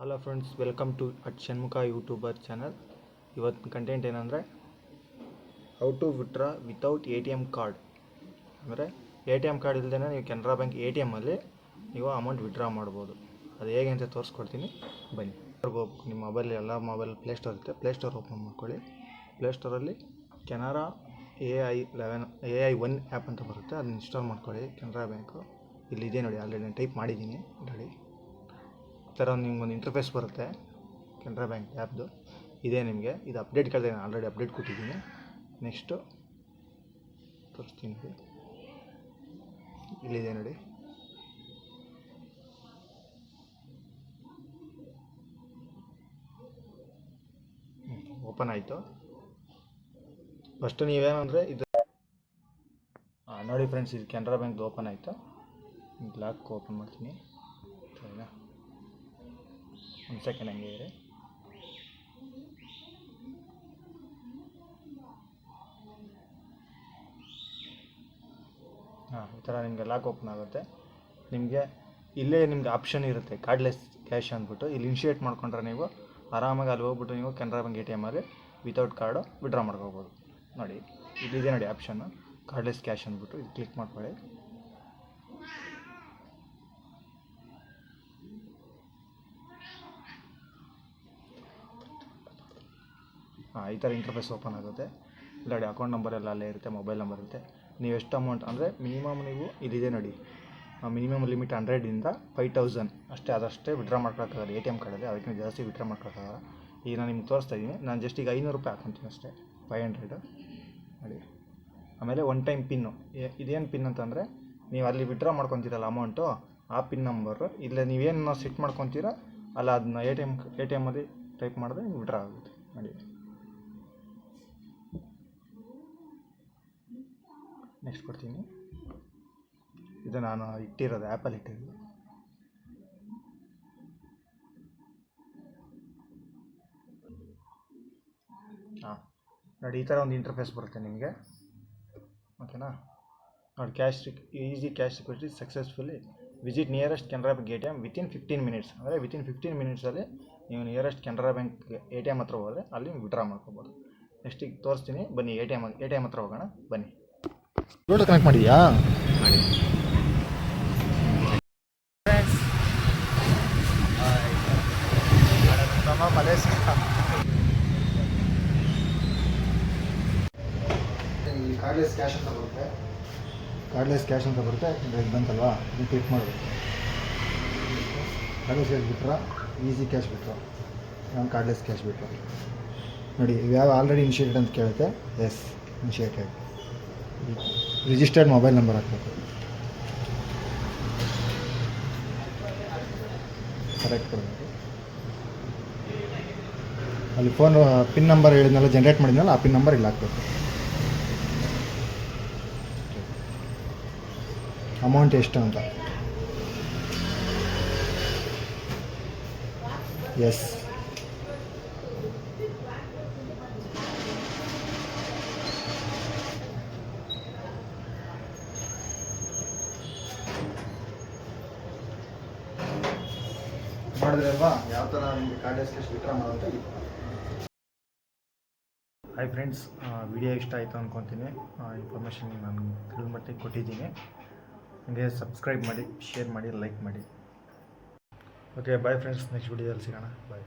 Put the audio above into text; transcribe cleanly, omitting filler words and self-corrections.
Hello friends, welcome to Shanmukha YouTuber channel. ಇವತ್ತಿನ content ಏನಂದರೆ how to withdraw without ATM card. ಅಂದರೆ ATM card ಇಲ್ಲದೇ ನೀವು ಕೆನರಾ ಬ್ಯಾಂಕ್ ಎ.ಟಿ.ಎಮ್ಮಲ್ಲಿ ನೀವು ಅಮೌಂಟ್ ವಿತ್ಡ್ರಾ ಮಾಡ್ಬೋದು. ಅದು ಹೇಗೆ ಅಂತ ತೋರಿಸ್ಕೊಡ್ತೀನಿ, ಬನ್ನಿ. ನಿಮ್ಮ ಮೊಬೈಲ್ ಎಲ್ಲ ಮೊಬೈಲ್ ಪ್ಲೇಸ್ಟೋರ್ ಇರುತ್ತೆ, ಪ್ಲೇಸ್ಟೋರ್ ಓಪನ್ ಮಾಡ್ಕೊಳ್ಳಿ. ಪ್ಲೇಸ್ಟೋರಲ್ಲಿ ಕೆನರಾ AI1 ಆ್ಯಪ್ ಅಂತ ಬರುತ್ತೆ, ಅದನ್ನ ಇನ್ಸ್ಟಾಲ್ ಮಾಡ್ಕೊಳ್ಳಿ. ಕೆನರಾ ಬ್ಯಾಂಕು ಇಲ್ಲಿದೆ ನೋಡಿ, ಆಲ್ರೆಡಿ ನಾನು ಟೈಪ್ ಮಾಡಿದ್ದೀನಿ ನೋಡಿ. ಈ ಥರ ನಿಮ್ಗೊಂದು ಇಂಟರ್ಫೇಸ್ ಬರುತ್ತೆ ಕೆನರಾ ಬ್ಯಾಂಕ್ ಆ್ಯಪ್ದು. ಇದೇ ನಿಮಗೆ ಇದು ಅಪ್ಡೇಟ್ ಕೇಳಿದೆ, ನಾನು ಆಲ್ರೆಡಿ ಅಪ್ಡೇಟ್ ಕೊಟ್ಟಿದ್ದೀನಿ. ನೆಕ್ಸ್ಟು ತೋರಿಸ್ತೀನಿ ನೋಡಿ, ಇಲ್ಲಿದೆ ನೋಡಿ. ಓಪನ್ ಆಯಿತು. ಫಸ್ಟು ನೀವೇನಂದರೆ ಇದು ನೋಡಿ ಫ್ರೆಂಡ್ಸ್, ಇದು ಕೆನರಾ ಬ್ಯಾಂಕ್ದು ಓಪನ್ ಆಯಿತು. ಲಾಕ್ ಓಪನ್ ಮಾಡ್ತೀನಿ, ಸರಿನಾ? ಒಂದು ಸೆಕೆಂಡ್ ಹಂಗೆ ಇರಿ. ಈ ಥರ ನಿಮಗೆ ಲಾಕ್ ಓಪನ್ ಆಗುತ್ತೆ. ನಿಮಗೆ ಇಲ್ಲೇ ನಿಮ್ಗೆ ಆಪ್ಷನ್ ಇರುತ್ತೆ ಕಾರ್ಡ್ಲೆಸ್ ಕ್ಯಾಶ್ ಅಂದ್ಬಿಟ್ಟು. ಇಲ್ಲಿ ಇನಿಷಿಯೇಟ್ ಮಾಡ್ಕೊಂಡ್ರೆ ನೀವು ಆರಾಮಾಗಿ ಅಲ್ಲಿ ಹೋಗ್ಬಿಟ್ಟು ನೀವು ಕೆನರಾ ಬ್ಯಾಂಕ್ ಎ.ಟಿ.ಎಮ್ಮಲ್ಲಿ ವಿತೌಟ್ ಕಾರ್ಡು ವಿಡ್ರಾ ಮಾಡ್ಕೋಬೋದು. ನೋಡಿ ಇಲ್ಲಿದೆ ನೋಡಿ ಆಪ್ಷನ್ನು, ಕಾರ್ಡ್ಲೆಸ್ ಕ್ಯಾಶ್ ಅಂದ್ಬಿಟ್ಟು. ಇದು ಕ್ಲಿಕ್ ಮಾಡ್ಕೊಳ್ಳಿ. ಈ ಥರ ಇಂಟರ್ಫೇಸ್ ಓಪನ್ ಆಗುತ್ತೆ. ನೋಡಿ ಅಕೌಂಟ್ ನಂಬರ್ ಎಲ್ಲ ಅಲ್ಲೇ ಇರುತ್ತೆ, ಮೊಬೈಲ್ ನಂಬರ್ ಇರುತ್ತೆ. ನೀವು ಎಷ್ಟು ಅಮೌಂಟ್ ಅಂದರೆ ಮಿನಿಮಮ್ ನೀವು ಇಲ್ಲಿದೆ ನೋಡಿ, ಮಿನಿಮಮ್ ಲಿಮಿಟ್ 100ಇಂದ 5000 ಅಷ್ಟೇ, ಅದಷ್ಟೇ ವಿಡ್ರಾ ಮಾಡ್ಕೊಳಕ್ಕಾಗಲ್ಲ ಎ.ಟಿ.ಎಮ್ ಕಾರ್ಡಲ್ಲಿ. ಅದಕ್ಕಿಂತ ಜಾಸ್ತಿ ವಿಡ್ರಾ ಮಾಡ್ಕೊಳಕ್ಕಾಗಲ್ಲ. ಈಗ ನಾನು ನಿಮ್ಗೆ ತೋರಿಸ್ತಾ ಇದ್ದೀನಿ, ನಾನು ಜಸ್ಟ್ ಈಗ 500 ರೂಪಾಯಿ ಹಾಕ್ಕೊತೀನಿ ಅಷ್ಟೇ, 500 ನೋಡಿ. ಆಮೇಲೆ ಒನ್ ಟೈಮ್ ಪಿನ್ನು. ಇದೇನು ಪಿನ್ ಅಂತಂದರೆ ನೀವು ಅಲ್ಲಿ ವಿಡ್ರಾ ಮಾಡ್ಕೊತೀರಲ್ಲ ಅಮೌಂಟು, ಆ ಪಿನ್ ನಂಬರು ಇಲ್ಲೇ ನೀವೇನು ಸೆಟ್ ಮಾಡ್ಕೊತೀರೋ ಅಲ್ಲ, ಅದನ್ನ ಎ.ಟಿ.ಎಮ್ಮಲ್ಲಿ ಟೈಪ್ ಮಾಡಿದ್ರೆ ನಿಮ್ಗೆ ವಿಡ್ರಾ ಆಗುತ್ತೆ ನೋಡಿ. ನೆಕ್ಸ್ಟ್ ಕೊಡ್ತೀನಿ. ಇದು ನಾನು ಇಟ್ಟಿರೋದು ಆ್ಯಪಲ್ಲಿ ಇಟ್ಟಿರೋದು. ನೋಡಿ ಈ ಥರ ಒಂದು ಇಂಟರ್ಫೇಸ್ ಬರುತ್ತೆ ನಿಮಗೆ, ಓಕೆನಾ? ನೋಡಿ easy cash security successfully visit nearest Canara bank ATM within 15 minutes. ಅಂದರೆ ವಿತಿನ್ 15 ಮಿನಿಟ್ಸಲ್ಲಿ ನೀವು ನಿಯರೆಸ್ಟ್ ಕೆನರಾ ಬ್ಯಾಂಕ್ ಎ.ಟಿ.ಎಮ್ ಹತ್ರ ಹೋದರೆ ಅಲ್ಲಿ ವಿಡ್ರಾ ಮಾಡ್ಕೋಬೋದು. ನೆಕ್ಸ್ಟ್ ಈಗ ತೋರಿಸ್ತೀನಿ, ಬನ್ನಿ. ಎ.ಟಿ.ಎಮ್ ಹತ್ರ ಹೋಗೋಣ, ಬನ್ನಿ. ಬ್ಲೂಟೂತ್ ಕನೆಕ್ಟ್ ಮಾಡಿದ್ಯಾ? ಮಾಡಿ. ಕಾರ್ಡ್ಲೆಸ್ ಕ್ಯಾಶ್ ಅಂತ ಬರುತ್ತೆ, ಕಾರ್ಡ್ಲೆಸ್ ಕ್ಯಾಶ್ ಅಂತ ಬರುತ್ತೆ. ಇದು ಬಂತಲ್ವಾ, ಇದನ್ನು ಕ್ಲಿಕ್ ಮಾಡಬೇಕು. ಕಾರ್ಡ್ಲೆಸ್ ಕ್ಯಾಶ್ ಬಿಟ್ರೆ ಈಸಿ ಕ್ಯಾಶ್ ಬಿಟ್ರು, ನಾನು ಕಾರ್ಡ್ಲೆಸ್ ಕ್ಯಾಶ್ ಬಿಟ್ರು ನೋಡಿ. ಯಾವ ಆಲ್ರೆಡಿ ಇನಿಷಿಯೇಟೆಡ್ ಅಂತ ಕೇಳುತ್ತೆ. Yes, initiated. Registered mobile number ಹಾಕಬೇಕು, ಕರೆಕ್ಟ್ ಕೊಡಬೇಕು. ಅಲ್ಲಿ ಫೋನ್ ಪಿನ್ ನಂಬರ್ ಹೇಳಿದ್ನಲ್ಲ, ಜನ್ರೇಟ್ ಮಾಡಿದ್ನಲ್ಲ, ಆ ಪಿನ್ ನಂಬರ್ ಇಲ್ಲಿ ಹಾಕಬೇಕು. ಅಮೌಂಟ್ ಎಷ್ಟು ಅಂತ, ಎಸ್. ಮಾಡಿದ್ರಲ್ವಾ ಯಾವ ಥರ ನಿಮಗೆ ಕಾರ್ಡ್ಲೆಸ್ ಕ್ಯಾಶ್ ವಿಡ್ರಾ ಮಾಡೋಂತ. ಹಾಯ್ ಫ್ರೆಂಡ್ಸ್, ವಿಡಿಯೋ ಇಷ್ಟ ಆಯಿತು ಅಂದ್ಕೊತೀನಿ. ಇನ್ಫಾರ್ಮೇಷನ್ ನಾನು ತಿಳಿದ ಮಟ್ಟಿಗೆ ಕೊಟ್ಟಿದ್ದೀನಿ. ಹಾಗೆ ಸಬ್ಸ್ಕ್ರೈಬ್ ಮಾಡಿ, ಶೇರ್ ಮಾಡಿ, ಲೈಕ್ ಮಾಡಿ. Okay, bye friends. ನೆಕ್ಸ್ಟ್ ವಿಡಿಯೋದಲ್ಲಿ ಸಿಗೋಣ, ಬಾಯ್.